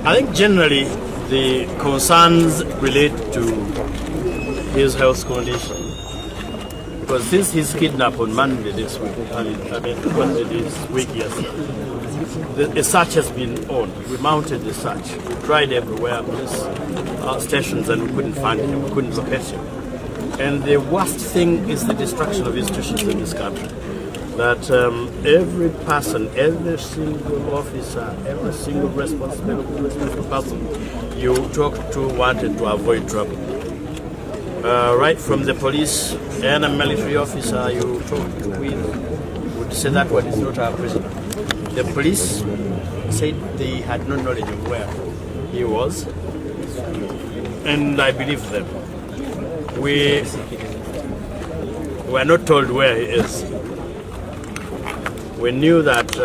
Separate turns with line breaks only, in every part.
I think generally the concerns relate to his health condition. Because since his kidnapped on Monday this week, Monday this week, yes, a search has been on. We mounted the search. We tried everywhere, police stations, and we couldn't find him. We couldn't locate him. And the worst thing is the destruction of institutions in this country. That every person, every single officer, every single responsible person you talk to wanted to avoid trouble. Right from the police and a military officer you talk to with would say that one is not our prisoner. The police said they had no knowledge of where he was, and I believe them. We were not told where he is. We knew that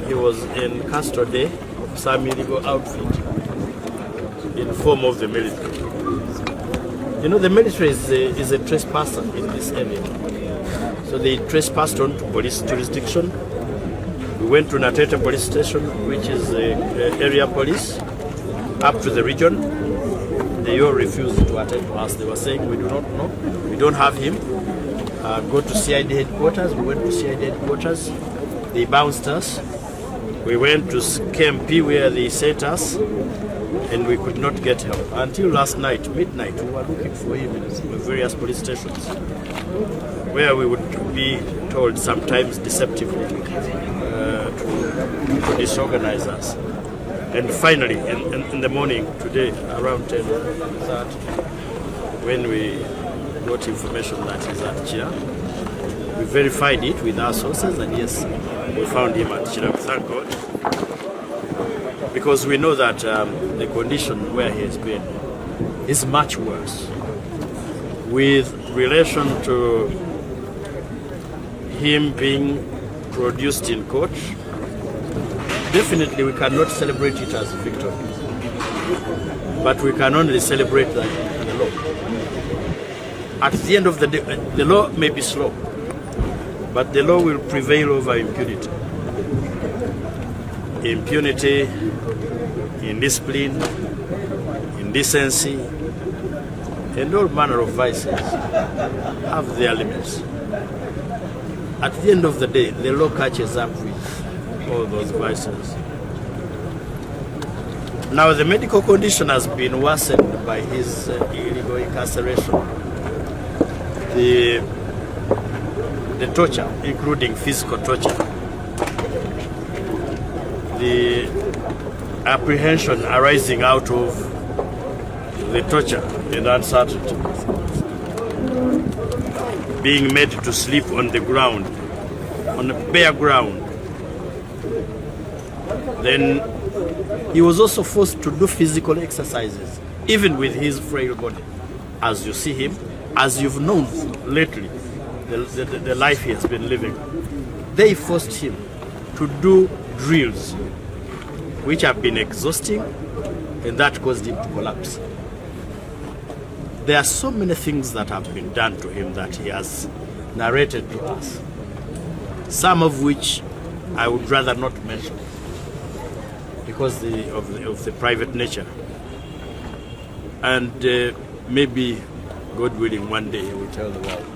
he was in custody of some illegal outfit in the form of the military. You know, the military is a trespasser in this area. So they trespassed onto police jurisdiction. We went to Natete police station, which is the area police, up to the region. They all refused to attend to us. They were saying, we do not know, we don't have him. Go to CID headquarters. We went to CID headquarters. They bounced us. We went to KMP where they sent us, and we could not get help. Until last night, midnight, we were looking for him in various police stations, where we would be told sometimes deceptively to disorganize us. And finally, in the morning today, around 10:30, when we got information that he's at Chira, we verified it with our sources, and yes, we found him at Chira. Thank God. Because we know that the condition where he has been is much worse. With relation to him being produced in court, definitely we cannot celebrate it as a victory. But we can only celebrate that in the law. At the end of the day, the law may be slow, but the law will prevail over impunity. Impunity, indiscipline, indecency, and all manner of vices have their limits. At the end of the day, the law catches up with all those vices. Now, the medical condition has been worsened by his illegal incarceration. The torture, including physical torture, the apprehension arising out of the torture and uncertainty, being made to sleep on the ground, on a bare ground. Then he was also forced to do physical exercises, even with his frail body. As you see him, as you've known lately, the life he has been living, they forced him to do drills, which have been exhausting, and that caused him to collapse. There are so many things that have been done to him that he has narrated to us, some of which I would rather not mention because of the private nature. And maybe, God willing, one day he will tell the world.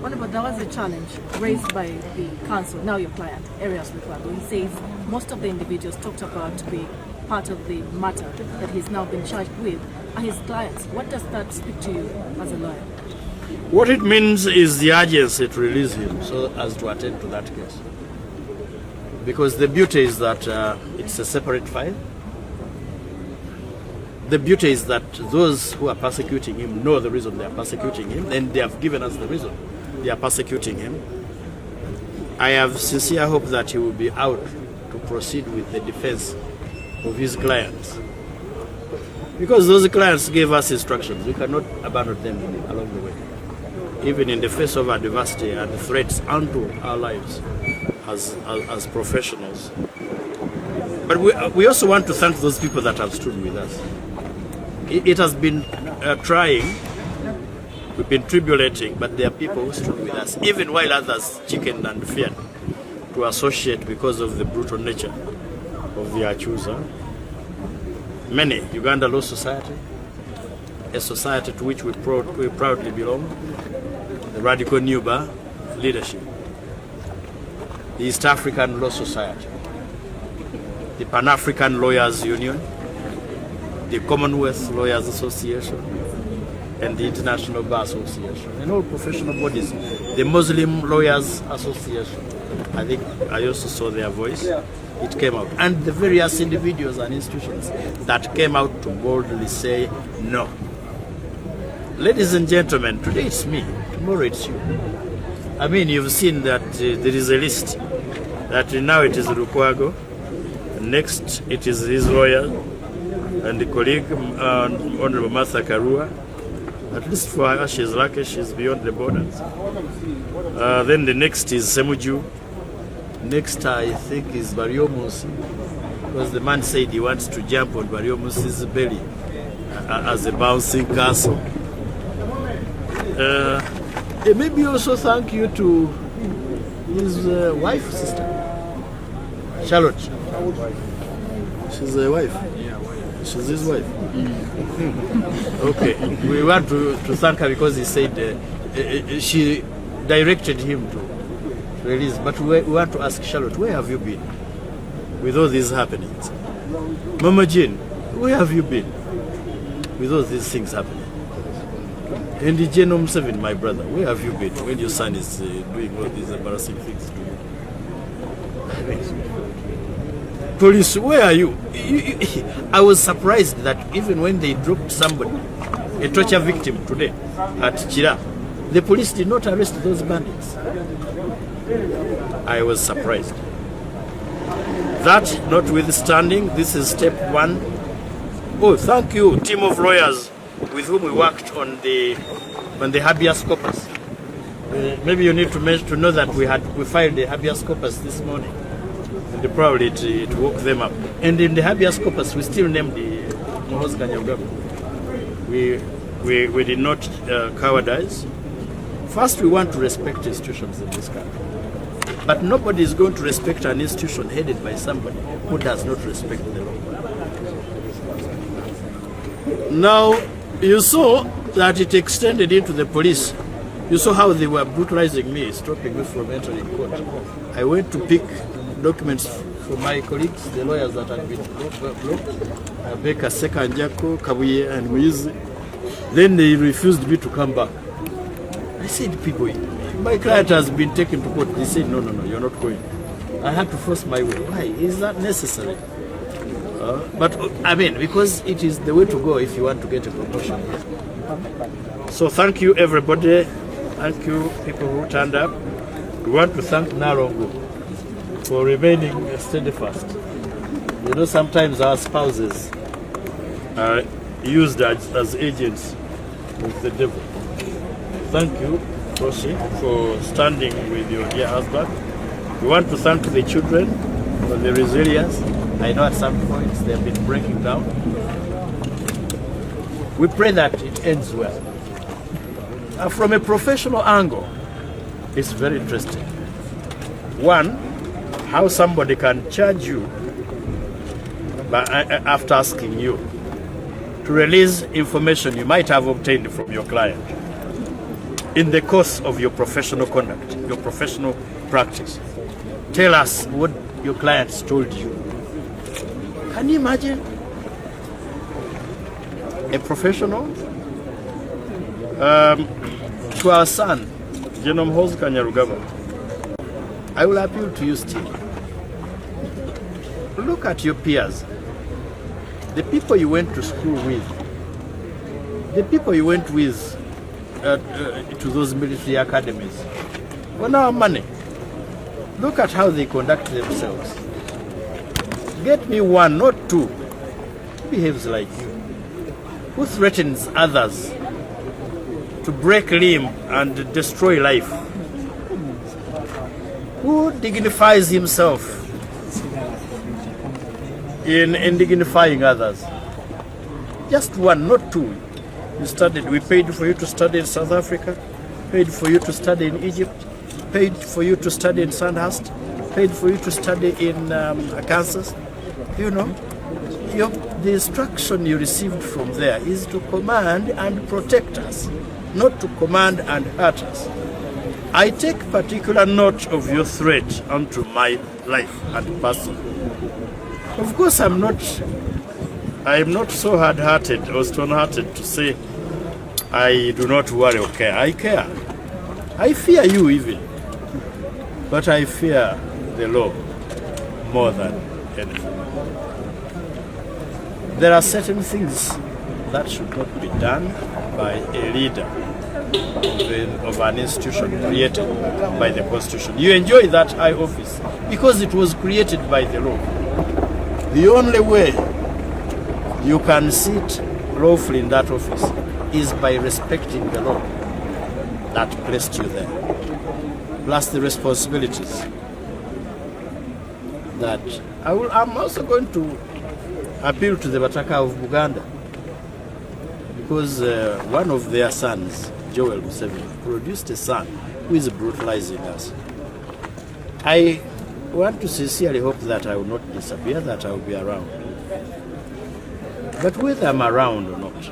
Honorable, there was a challenge raised by the council, now your client, Erias Lukwago. He says most of the individuals talked about to be part of the matter that he's now been charged with are his clients. What does that speak to you as a lawyer?
What it means is the urgency to release him so as to attend to that case. Because the beauty is that it's a separate file. The beauty is that those who are persecuting him know the reason they are persecuting him, and they have given us the reason they are persecuting him. I have sincere hope that he will be out to proceed with the defense of his clients. Because those clients gave us instructions. We cannot abandon them along the way, even in the face of adversity and threats unto our lives as professionals. But we also want to thank those people that have stood with us. It has been trying, we've been tribulating, but there are people who stood with us, even while others chickened and feared to associate because of the brutal nature of the accuser. Many, Uganda Law Society, a society to which we proudly belong, the Radical Nuba leadership, the East African Law Society, the Pan-African Lawyers Union, the Commonwealth Lawyers Association, and the International Bar Association, and all professional bodies, the Muslim Lawyers Association. I think I also saw their voice. It came out. And the various individuals and institutions that came out to boldly say no. Ladies and gentlemen, today it's me, tomorrow it's you. I mean, you've seen that there is a list, that now it is Lukwago, next it is his lawyer, and the colleague, Honorable Martha Karua. At least for her, she's lucky, she's beyond the borders. Then the next is Semuju. Next, I think, is Bariomusi, because the man said he wants to jump on Bariomusi's belly as a bouncing castle. Maybe also thank you to his wife, sister, Charlotte. She's a wife. She's his wife. Okay, we want to thank her because he said she directed him to release. But we want to ask Charlotte, where have you been with all these happenings? Mama Jane, where have you been with all these things happening? And the Genome 7, my brother, where have you been when your son is doing all these embarrassing things to you? Police, where are you? I was surprised that even when they dropped somebody, a torture victim today at Chira, the police did not arrest those bandits. I was surprised. That notwithstanding, this is step one. Oh, thank you, team of lawyers with whom we worked on the habeas corpus. Maybe you need to know that we filed the habeas corpus this morning, and probably it woke them up. And in the habeas corpus, we still named the Muhoozi Kainerugaba. We did not cowardize. First, we want to respect institutions in this country. But nobody is going to respect an institution headed by somebody who does not respect the law. Now, you saw that it extended into the police. You saw how they were brutalizing me, stopping me from entering court. I went to pick documents for my colleagues, the lawyers that had been blocked, Beka Sekanjako, Kabuye, and Muizi. Then they refused me to come back. I said, people, my client has been taken to court. They said, no, you're not going. I had to force my way. Why? Is that necessary? But I mean, because it is the way to go if you want to get a promotion. So thank you, everybody. Thank you, people who turned up. We want to thank Narongo for remaining steadfast. You know, sometimes our spouses are used as agents of the devil. Thank you, Roshi, for standing with your dear husband. We want to thank the children for the resilience. I know at some points they have been breaking down. We pray that it ends well. From a professional angle, it's very interesting. One, how somebody can charge you after asking you to release information you might have obtained from your client in the course of your professional conduct, your professional practice. Tell us what your clients told you. Can you imagine a professional? To our son, Muhoozi Kainerugaba, I will appeal to you still. Look at your peers, the people you went to school with, the people you went with to those military academies. On our money, look at how they conduct themselves. Get me one, not two, who behaves like you, who threatens others to break limb and destroy life, who dignifies himself in dignifying others. Just one, not two. You studied. We paid for you to study in South Africa, paid for you to study in Egypt, paid for you to study in Sandhurst, paid for you to study in Kansas, You know, the instruction you received from there is to command and protect us, not to command and hurt us. I take particular note of your threat unto my life and person. Of course, I am not so hard-hearted or stone-hearted to say I do not worry or care. I care. I fear you even, but I fear the law more than anything. There are certain things that should not be done by a leader of an institution created by the Constitution. You enjoy that high office because it was created by the law. The only way you can sit lawfully in that office is by respecting the law that placed you there, plus the responsibilities that I'm also going to appeal to the Bataka of Buganda, because one of their sons, Joel Museveni, produced a son who is brutalizing us. I want to sincerely hope that I will not disappear, that I will be around. But whether I'm around or not,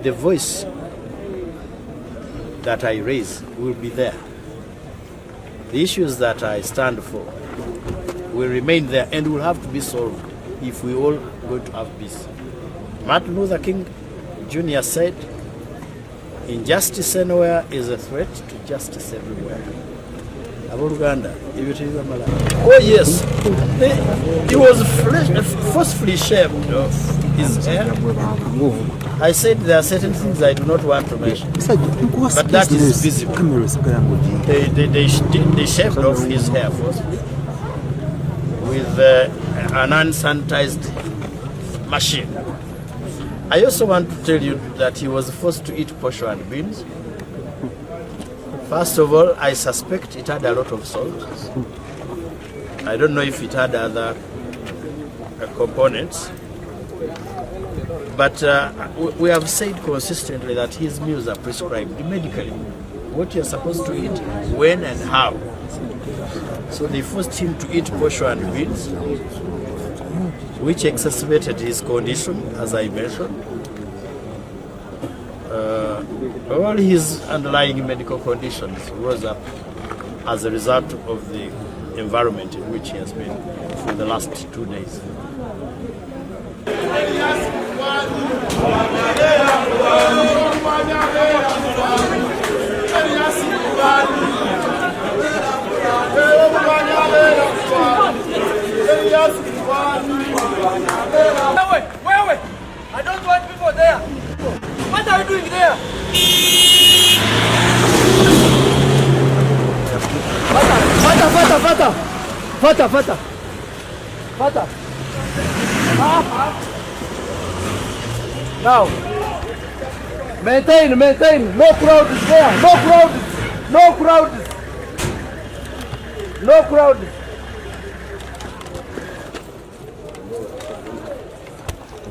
the voice that I raise will be there. The issues that I stand for will remain there and will have to be solved if we all going to have peace. Martin Luther King Jr. said, injustice anywhere is a threat to justice everywhere. Oh yes, he was forcefully shaved off his hair. I said there are certain things I do not want to mention, but that is visible. They shaved off his hair forcefully with an unsanitized machine. I also want to tell you that he was forced to eat posho and beans. First of all, I suspect it had a lot of salt. I don't know if it had other components. But we have said consistently that his meals are prescribed medically. What you're supposed to eat, when and how. So they forced him to eat posho and beans, which exacerbated his condition, as I mentioned. All his underlying medical conditions rose up as a result of the environment in which he has been for the last 2 days.
Wait! I don't want people there. What are you doing there? Fata. Now, maintain. No crowd is there. No crowd.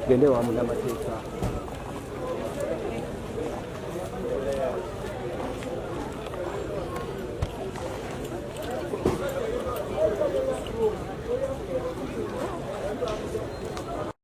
Gende wa muna mateka.